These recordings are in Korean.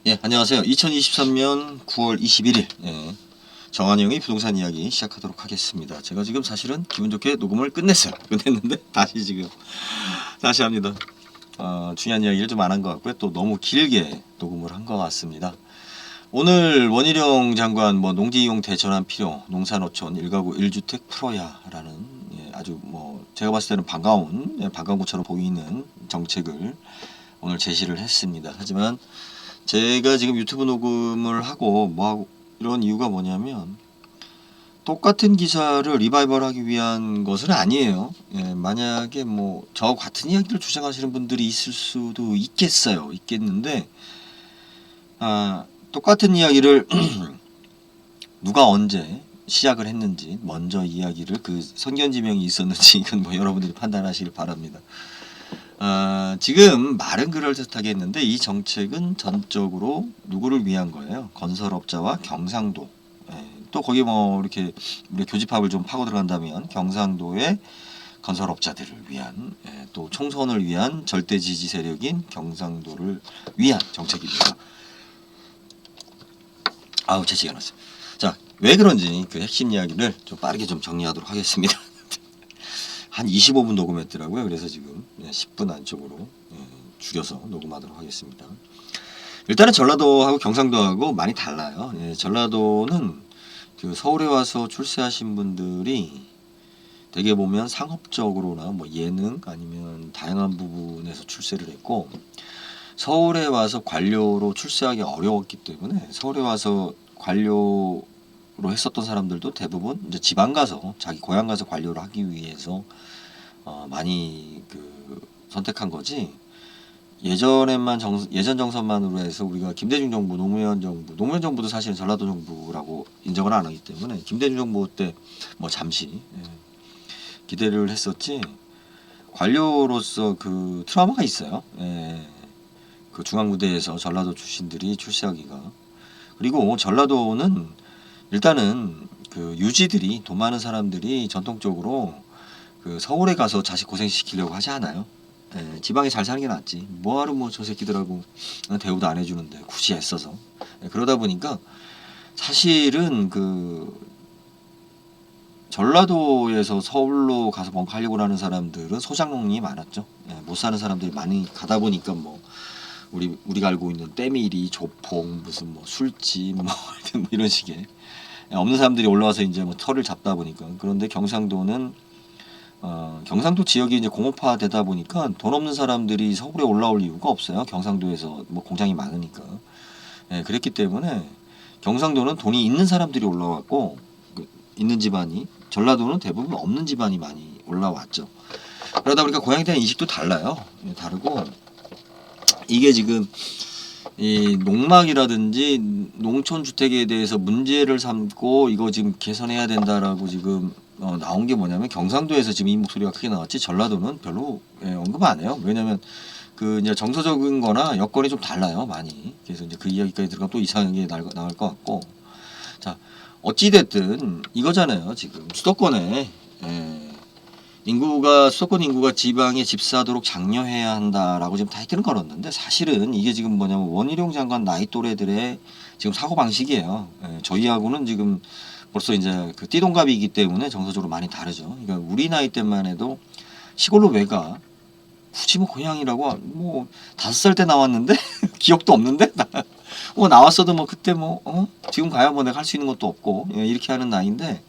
예, 안녕하세요. 2023년 9월 21일 정한영의 부동산 이야기 시작하도록 하겠습니다. 제가 지금 사실은 기분 좋게 녹음을 끝냈어요. 끝냈는데 다시 합니다. 중요한 이야기를 좀 안 한 것 같고요. 또 너무 길게 녹음을 한 것 같습니다. 오늘 원희룡 장관 농지이용 대전환 필요 농산어촌 1가구 1주택 풀어야라는 아주 제가 봤을 때는 반가운 것처럼 보이는 정책을 오늘 제시를 했습니다. 하지만 제가 지금 유튜브 녹음을 하고 이런 이유가 뭐냐면 똑같은 기사를 리바이벌하기 위한 것은 아니에요. 만약에 저 같은 이야기를 주장하시는 분들이 있을 수도 있겠는데 똑같은 이야기를 누가 언제 시작을 했는지 먼저 이야기를 그 선견지명이 있었는지 이건 여러분들이 판단하시길 바랍니다. 지금 말은 그럴듯하게 했는데 이 정책은 전적으로 누구를 위한 거예요? 건설업자와 경상도. 또 거기 이렇게 우리 교집합을 좀 파고 들어간다면 경상도의 건설업자들을 위한 또 총선을 위한 절대 지지 세력인 경상도를 위한 정책입니다. 재치가 났어요. 자, 왜 그런지 그 핵심 이야기를 좀 빠르게 좀 정리하도록 하겠습니다. 한 25분 녹음했더라고요. 그래서 지금 10분 안쪽으로 줄여서 녹음하도록 하겠습니다. 일단은 전라도하고 경상도하고 많이 달라요. 전라도는 그 서울에 와서 출세하신 분들이 대개 보면 상업적으로나 예능 아니면 다양한 부분에서 출세를 했고, 서울에 와서 관료로 출세하기 어려웠기 때문에 서울에 와서 관료로 했었던 사람들도 대부분 이제 지방 가서 자기 고향 가서 관료를 하기 위해서 많이 선택한 거지. 예전 정선만으로 해서 우리가 김대중 정부, 노무현 정부도 사실은 전라도 정부라고 인정을 안 하기 때문에 김대중 정부 때 잠시 기대를 했었지. 관료로서 그 트라우마가 있어요. 그 중앙부대에서 전라도 출신들이 출세하기가. 그리고 전라도는 일단은 그 유지들이 돈 많은 사람들이 전통적으로 그 서울에 가서 자식 고생시키려고 하지 않아요. 지방에 잘 사는 게 낫지. 뭐하러 저 새끼들하고 대우도 안 해주는데 굳이 애써서. 그러다 보니까 사실은 그 전라도에서 서울로 가서 뭔가 하려고 하는 사람들은 소장농이 많았죠. 못 사는 사람들이 많이 가다 보니까 우리가 알고 있는 때밀이, 조폭, 무슨 술집 이런 식의 없는 사람들이 올라와서 이제 털을 잡다 보니까. 그런데 경상도는 경상도 지역이 이제 공업화 되다 보니까 돈 없는 사람들이 서울에 올라올 이유가 없어요. 경상도에서 공장이 많으니까. 그랬기 때문에 경상도는 돈이 있는 사람들이 올라왔고, 있는 집안이, 전라도는 대부분 없는 집안이 많이 올라왔죠. 그러다 보니까 고향에 대한 인식도 달라요. 다르고, 이게 지금 이 농막이라든지 농촌 주택에 대해서 문제를 삼고 이거 지금 개선해야 된다라고 지금 나온 게 뭐냐면, 경상도에서 지금 이 목소리가 크게 나왔지 전라도는 별로 언급 안 해요. 왜냐면 그 이제 정서적인 거나 여건이 좀 달라요, 많이. 그래서 이제 그 이야기까지 들어가면 또 이상하게 나올 것 같고. 자, 어찌됐든 이거잖아요. 지금 수도권에 수도권 인구가 지방에 집 사도록 장려해야 한다라고 지금 타이틀은 걸었는데, 사실은 이게 지금 뭐냐면 원희룡 장관 나이 또래들의 지금 사고 방식이에요. 저희하고는 지금 벌써 이제 그 띠동갑이기 때문에 정서적으로 많이 다르죠. 그러니까 우리 나이 때만 해도 시골로 왜 가? 굳이 고향이라고 5살 때 나왔는데 기억도 없는데 나왔어도 그때 지금 가야 내가 할 수 있는 것도 없고 이렇게 하는 나이인데,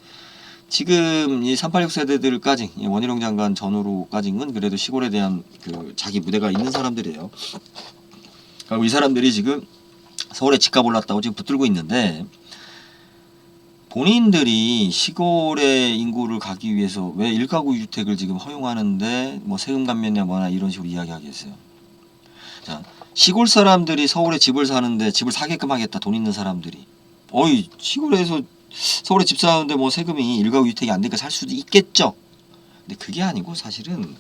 지금 이 386 세대들까지 원희룡 장관 전후로까지는 그래도 시골에 대한 그 자기 무대가 있는 사람들이에요. 그리고 이 사람들이 지금 서울에 집값 올랐다고 지금 붙들고 있는데, 본인들이 시골의 인구를 가기 위해서 왜 1가구 주택을 지금 허용하는데 세금 감면이냐 이런 식으로 이야기하겠어요. 자, 시골 사람들이 서울에 집을 사는데 집을 사게끔 하겠다, 돈 있는 사람들이. 시골에서 서울에 집 사는데 세금이 1가구 주택이 안 되니까 살 수도 있겠죠. 근데 그게 아니고, 사실은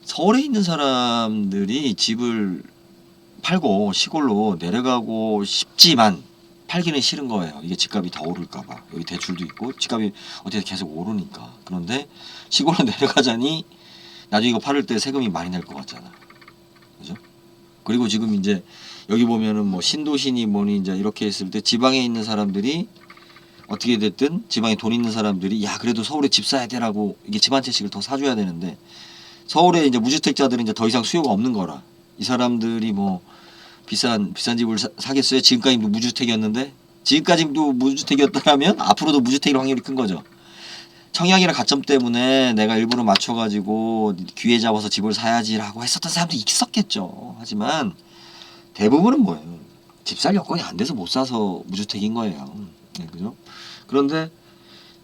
서울에 있는 사람들이 집을 팔고 시골로 내려가고 싶지만 팔기는 싫은 거예요. 이게 집값이 더 오를까봐. 여기 대출도 있고 집값이 어떻게 계속 오르니까. 그런데 시골로 내려가자니 나중에 이거 팔을 때 세금이 많이 낼 것 같잖아. 그죠? 그리고 지금 이제 여기 보면은 뭐 신도시니 뭐니 이제 이렇게 했을 때 지방에 있는 사람들이 어떻게 됐든 지방에 돈 있는 사람들이 야 그래도 서울에 집 사야 되라고 이게 집 한 채씩을 더 사줘야 되는데 서울에 이제 무주택자들은 이제 더 이상 수요가 없는 거라 이 사람들이 뭐 비싼 집을 사겠어요? 지금까지도 무주택이었는데 지금까지도 무주택이었다면 앞으로도 무주택일 확률이 큰 거죠. 청약이랑 가점 때문에 내가 일부러 맞춰가지고 기회 잡아서 집을 사야지라고 했었던 사람도 있었겠죠. 하지만 대부분은 뭐예요? 집 살 여건이 안 돼서 못 사서 무주택인 거예요. 네, 그죠? 그런데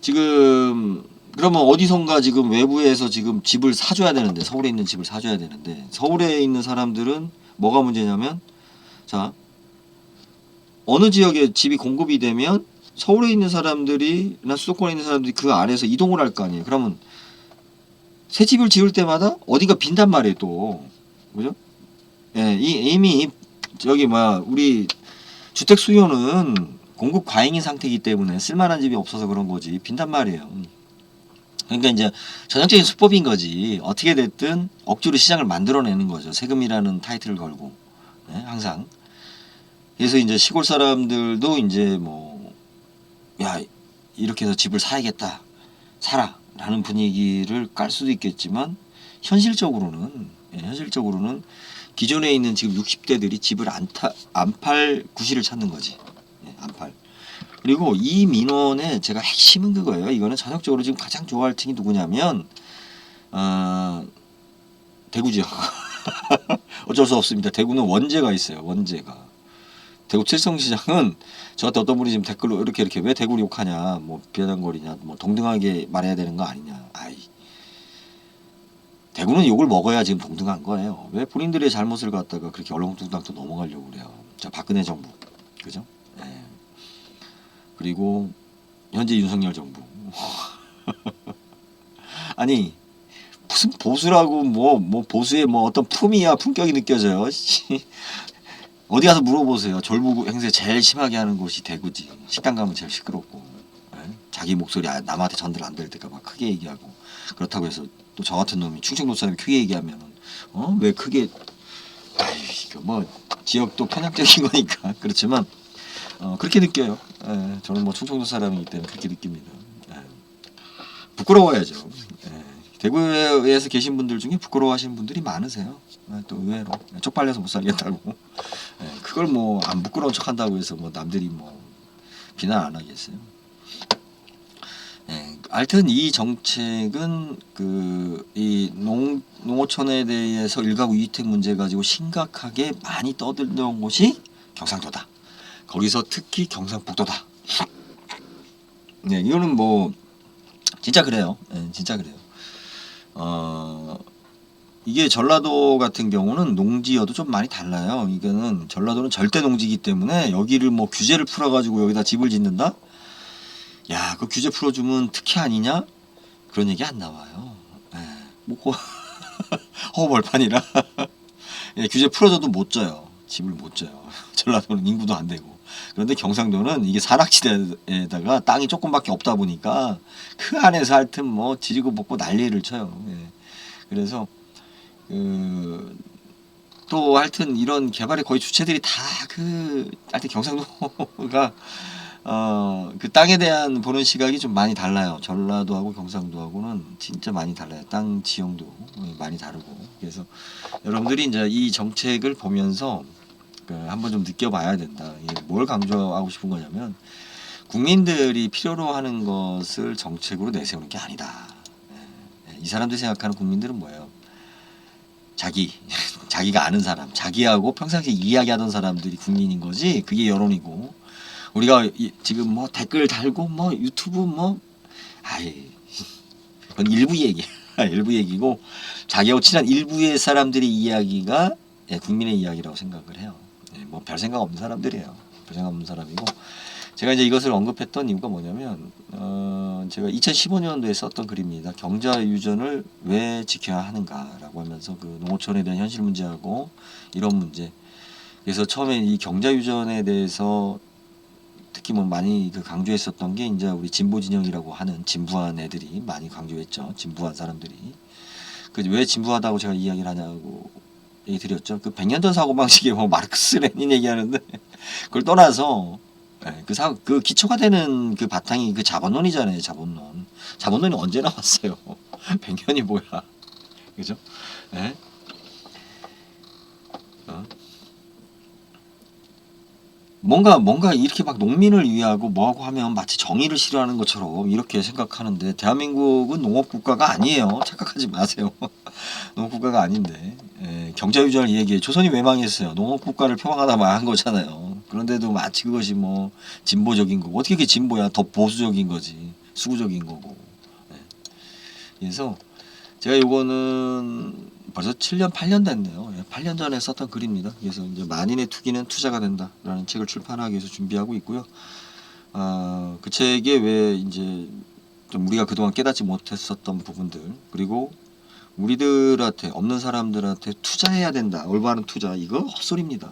지금 그러면 어디선가 지금 외부에서 지금 집을 사줘야 되는데 서울에 있는 집을 사줘야 되는데 서울에 있는 사람들은 뭐가 문제냐면 자 어느 지역에 집이 공급이 되면 서울에 있는 사람들이나 수도권에 있는 사람들이 그 안에서 이동을 할 거 아니에요. 그러면 새 집을 지을 때마다 어디가 빈단 말이에요 또 그죠? 예, 이미 저기 뭐야 우리 주택 수요는 공급 과잉인 상태이기 때문에 쓸만한 집이 없어서 그런 거지 빈단 말이에요. 그러니까 이제 전형적인 수법인 거지 어떻게 됐든 억지로 시장을 만들어내는 거죠. 세금이라는 타이틀을 걸고 네, 항상. 그래서 이제 시골 사람들도 이제 뭐 야 이렇게 해서 집을 사야겠다 사라 라는 분위기를 깔 수도 있겠지만 현실적으로는 기존에 있는 지금 60대들이 집을 안 팔 구실을 찾는 거지. 안 팔. 그리고 이 민원의 제가 핵심은 그거예요. 이거는 전형적으로 지금 가장 좋아할 층이 누구냐면 대구 지역. 어쩔 수 없습니다. 대구는 원죄가 있어요. 원죄가. 대구 칠성시장은 저한테 어떤 분이 지금 댓글로 이렇게 왜 대구를 욕하냐, 뭐 비아냥거리냐, 뭐 동등하게 말해야 되는 거 아니냐. 아이, 대구는 욕을 먹어야 지금 동등한 거예요. 왜 본인들의 잘못을 갖다가 그렇게 얼렁뚱땅 또 넘어가려고 그래요. 자, 박근혜 정부, 그죠? 예. 그리고 현재 윤석열 정부. 아니 무슨 보수라고 뭐 보수의 뭐 어떤 품이야 품격이 느껴져요. 어디 가서 물어보세요. 졸부 행세 제일 심하게 하는 곳이 대구지. 식당 가면 제일 시끄럽고 예? 자기 목소리 남한테 전달 안 될 때가 막 크게 얘기하고 그렇다고 해서 또 저 같은 놈이 충청도 사람이 크게 얘기하면 왜 크게 이거 뭐 지역도 편향적인 거니까 그렇지만 그렇게 느껴요. 예, 저는 뭐 충청도 사람이기 때문에 그렇게 느낍니다. 예. 부끄러워야죠. 예. 대구에서 계신 분들 중에 부끄러워하시는 분들이 많으세요. 또 의외로 쪽팔려서 못 살겠다고. 예, 그걸 뭐 안 부끄러운 척한다고 해서 뭐 남들이 뭐 비난 안 하겠어요. 예, 하여튼 이 정책은 이 농어촌에 대해서 일가구 이주택 문제 가지고 심각하게 많이 떠들던 곳이 경상도다. 거기서 특히 경상북도다. 네, 이거는 뭐 진짜 그래요. 네, 진짜 그래요. 이게 전라도 같은 경우는 농지여도 좀 많이 달라요. 이거는 전라도는 절대 농지이기 때문에 여기를 뭐 규제를 풀어가지고 여기다 집을 짓는다? 야, 그 규제 풀어주면 특혜 아니냐? 그런 얘기 안 나와요. 예, 뭐 허벌판이라 예, 규제 풀어줘도 못 져요. 집을 못 져요. 전라도는 인구도 안 되고. 그런데 경상도는 이게 산악지대에다가 땅이 조금밖에 없다 보니까 그 안에서 하여튼 뭐 지리고 볶고 난리를 쳐요. 예. 그래서 또 하여튼 이런 개발의 거의 주체들이 다 하여튼 경상도가 그 땅에 대한 보는 시각이 좀 많이 달라요. 전라도하고 경상도하고는 진짜 많이 달라요. 땅 지형도 많이 다르고. 그래서 여러분들이 이제 이 정책을 보면서 한번 좀 느껴봐야 된다. 뭘 강조하고 싶은 거냐면 국민들이 필요로 하는 것을 정책으로 내세우는 게 아니다. 이 사람들이 생각하는 국민들은 뭐예요? 자기가 아는 사람, 자기하고 평상시에 이야기하던 사람들이 국민인 거지. 그게 여론이고. 우리가 지금 뭐 댓글 달고 뭐 유튜브 그건 일부 얘기. 일부 얘기고 자기하고 친한 일부의 사람들의 이야기가 국민의 이야기라고 생각을 해요. 뭐 별 생각 없는 사람들이에요. 별 생각 없는 사람이고 제가 이제 이것을 언급했던 이유가 뭐냐면 제가 2015년도에 썼던 글입니다. 경자유전을 왜 지켜야 하는가라고 하면서 그 농어촌에 대한 현실 문제하고 이런 문제. 그래서 처음에 이 경자유전에 대해서 특히 뭐 많이 강조했었던 게 이제 우리 진보 진영이라고 하는 진부한 애들이 많이 강조했죠. 진부한 사람들이. 왜 진부하다고 제가 이야기를 하냐고 얘기 드렸죠. 그 100년 전 사고방식이 뭐 마르크스 레닌 얘기하는데 그걸 떠나서 예, 그 기초가 되는 그 바탕이 그 자본론이잖아요. 자본론. 자본론이 언제 나왔어요? 100년이 뭐야? 그죠? 예? 어? 뭔가 이렇게 막 농민을 위하고 뭐하고 하면 마치 정의를 싫어하는 것처럼 이렇게 생각하는데 대한민국은 농업국가가 아니에요. 착각하지 마세요. 농업국가가 아닌데 경제유전을 얘기해. 조선이 왜 망했어요? 농업국가를 표방하다 망한 거잖아요. 그런데도 마치 그것이 뭐 진보적인 거고 어떻게 그게 진보야? 더 보수적인 거지. 수구적인 거고. 예. 그래서 제가 요거는 벌써 7년, 8년 됐네요. 8년 전에 썼던 글입니다. 그래서 이제 만인의 투기는 투자가 된다라는 책을 출판하기 위해서 준비하고 있고요. 그 책에 왜 이제 좀 우리가 그동안 깨닫지 못했었던 부분들, 그리고 우리들한테 없는 사람들한테 투자해야 된다. 올바른 투자, 이거 헛소리입니다.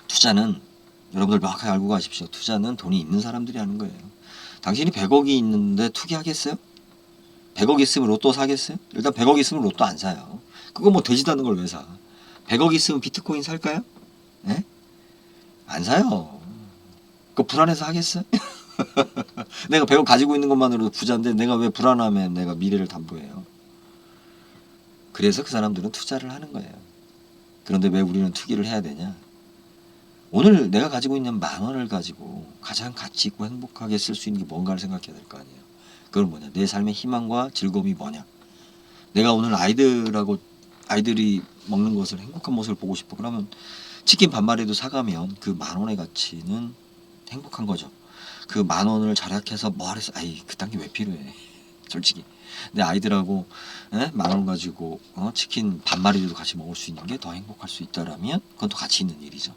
투자는 여러분들 명확하게 알고 가십시오. 투자는 돈이 있는 사람들이 하는 거예요. 당신이 100억이 있는데 투기하겠어요? 100억 있으면 로또 사겠어요? 일단 100억 있으면 로또 안 사요. 그거 뭐 되지도 않는 걸 왜 사? 100억 있으면 비트코인 살까요? 예? 안 사요. 그거 불안해서 하겠어요? 내가 100억 가지고 있는 것만으로도 부자인데 내가 왜 불안하면 내가 미래를 담보해요? 그래서 그 사람들은 투자를 하는 거예요. 그런데 왜 우리는 투기를 해야 되냐? 오늘 내가 가지고 있는 10,000원을 가지고 가장 가치 있고 행복하게 쓸 수 있는 게 뭔가를 생각해야 될 거 아니에요. 그건 뭐냐? 내 삶의 희망과 즐거움이 뭐냐? 내가 오늘 아이들이 먹는 것을 행복한 모습을 보고 싶어. 그러면 치킨 반마리도 사가면 그 10,000원의 가치는 행복한 거죠. 그 10,000원을 절약해서 뭐 하래서 그딴 게 왜 필요해? 솔직히 내 아이들하고 10,000원 가지고 치킨 반마리도 같이 먹을 수 있는 게 더 행복할 수 있다라면 그건 또 가치 있는 일이죠.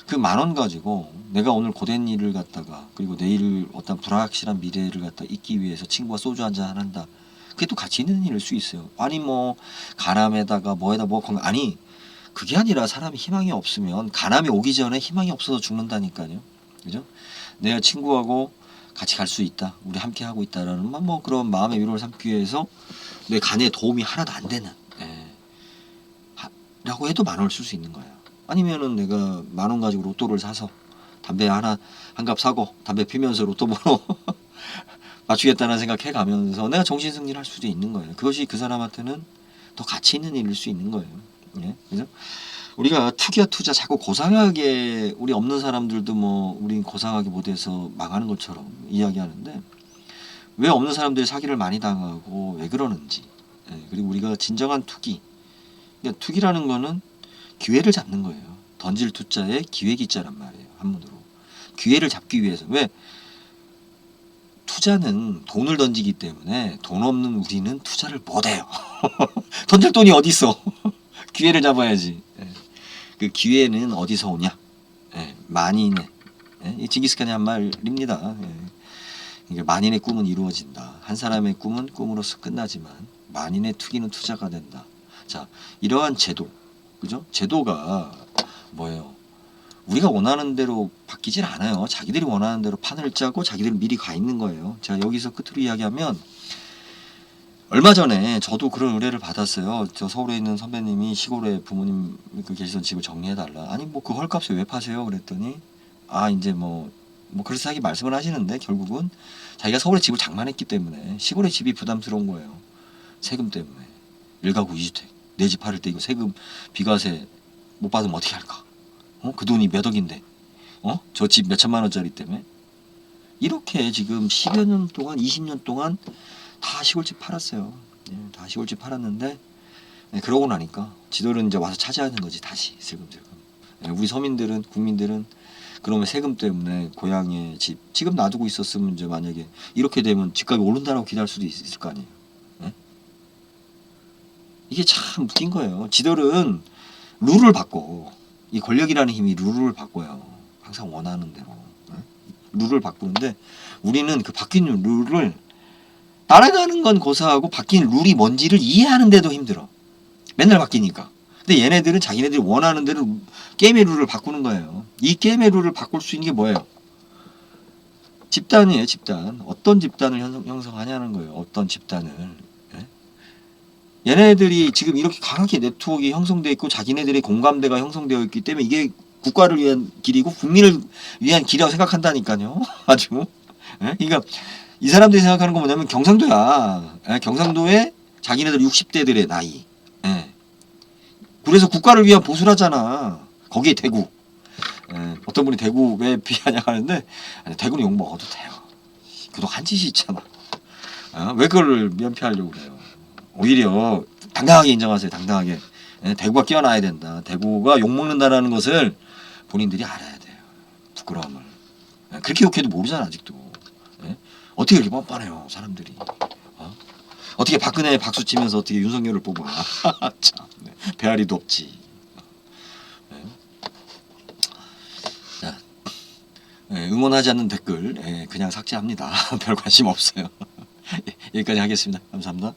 그 10,000원 가지고 내가 오늘 고된 일을 갖다가 그리고 내일 어떤 불확실한 미래를 갖다 잊기 위해서 친구와 소주 한잔 한다. 그게 또 가치 있는 일일 수 있어요. 아니 뭐 가람에다가 뭐에다 뭐 아니 그게 아니라 사람이 희망이 없으면 가람이 오기 전에 희망이 없어서 죽는다니까요. 그죠? 내가 친구하고 같이 갈 수 있다. 우리 함께 하고 있다라는 뭐 그런 마음의 위로를 삼기 위해서 내 간에 도움이 하나도 안 되는 라고 해도 10,000원을 쓸 수 있는 거예요. 아니면은 내가 10,000원 가지고 로또를 사서 담배 한 갑 사고 담배 피면서 로또 번호 맞추겠다는 생각해 가면서 내가 정신승리를 할 수도 있는 거예요. 그것이 그 사람한테는 더 가치 있는 일일 수 있는 거예요. 예? 그래서 우리가 투기와 투자 자꾸 고상하게 우리 없는 사람들도 뭐 우린 고상하게 못해서 망하는 것처럼 이야기하는데 왜 없는 사람들이 사기를 많이 당하고 왜 그러는지 그리고 우리가 진정한 투기 그러니까 투기라는 거는 기회를 잡는 거예요. 던질 투자에 기회 기자란 말이에요. 한문으로 기회를 잡기 위해서 왜 투자는 돈을 던지기 때문에 돈 없는 우리는 투자를 못해요. 던질 돈이 어디 있어? 기회를 잡아야지. 그 기회는 어디서 오냐? 만인의 이 징기스칸이 한 말입니다. 그러니까 만인의 꿈은 이루어진다. 한 사람의 꿈은 꿈으로서 끝나지만 만인의 투기는 투자가 된다. 자, 이러한 제도, 그죠? 제도가 뭐예요? 우리가 원하는 대로 바뀌질 않아요. 자기들이 원하는 대로 판을 짜고 자기들이 미리 가 있는 거예요. 제가 여기서 끝으로 이야기하면 얼마 전에 저도 그런 의뢰를 받았어요. 저 서울에 있는 선배님이 시골에 부모님 계시던 집을 정리해달라. 아니 뭐 그 헐값에 왜 파세요? 그랬더니 이제 뭐 그렇게 말씀을 하시는데 결국은 자기가 서울에 집을 장만했기 때문에 시골에 집이 부담스러운 거예요. 세금 때문에 1가구 2주택 내 집 팔을 때 이거 세금 비과세 못 받으면 어떻게 할까? 그 돈이 몇 억인데 저 집 몇 천만 원짜리 때문에 이렇게 지금 10여 년 동안 20년 동안 다 시골집 팔았어요. 다 시골집 팔았는데 그러고 나니까 지들은 이제 와서 차지하는 거지 다시 슬금슬금. 우리 서민들은 국민들은 그러면 세금 때문에 고향에 집 지금 놔두고 있었으면 이제 만약에 이렇게 되면 집값이 오른다라고 기대할 수도 있을 거 아니에요. 이게 참 웃긴 거예요. 지들은 룰을 바꿔. 이 권력이라는 힘이 룰을 바꿔요. 항상 원하는 대로. 룰을 바꾸는데 우리는 그 바뀐 룰을 따라가는 건 고사하고 바뀐 룰이 뭔지를 이해하는데도 힘들어. 맨날 바뀌니까. 근데 얘네들은 자기네들이 원하는 대로 게임의 룰을 바꾸는 거예요. 이 게임의 룰을 바꿀 수 있는 게 뭐예요? 집단이에요. 집단. 어떤 집단을 형성하냐는 거예요. 어떤 집단을. 얘네들이 지금 이렇게 강하게 네트워크가 형성되어 있고 자기네들의 공감대가 형성되어 있기 때문에 이게 국가를 위한 길이고 국민을 위한 길이라고 생각한다니까요. 아주. 예? 그러니까 이 사람들이 생각하는 건 뭐냐면 경상도야. 예? 경상도에 자기네들 60대들의 나이. 예. 그래서 국가를 위한 보수를 하잖아. 거기에 대구. 예. 어떤 분이 대구 왜 비하냐 하는데 아니, 대구는 욕 먹어도 돼요. 그동안 한 짓이 있잖아. 왜 그걸 면피하려고 그래요. 오히려 당당하게 인정하세요. 당당하게. 예, 대구가 깨어나야 된다. 대구가 욕먹는다라는 것을 본인들이 알아야 돼요. 부끄러움을. 예, 그렇게 욕해도 모르잖아 아직도. 예? 어떻게 이렇게 뻔뻔해요 사람들이. 어떻게 박근혜 박수 치면서 어떻게 윤석열을 뽑아. 참, 네. 배앓이도 없지. 예. 자, 예, 응원하지 않는 댓글 그냥 삭제합니다. 별 관심 없어요. 여기까지 하겠습니다. 감사합니다.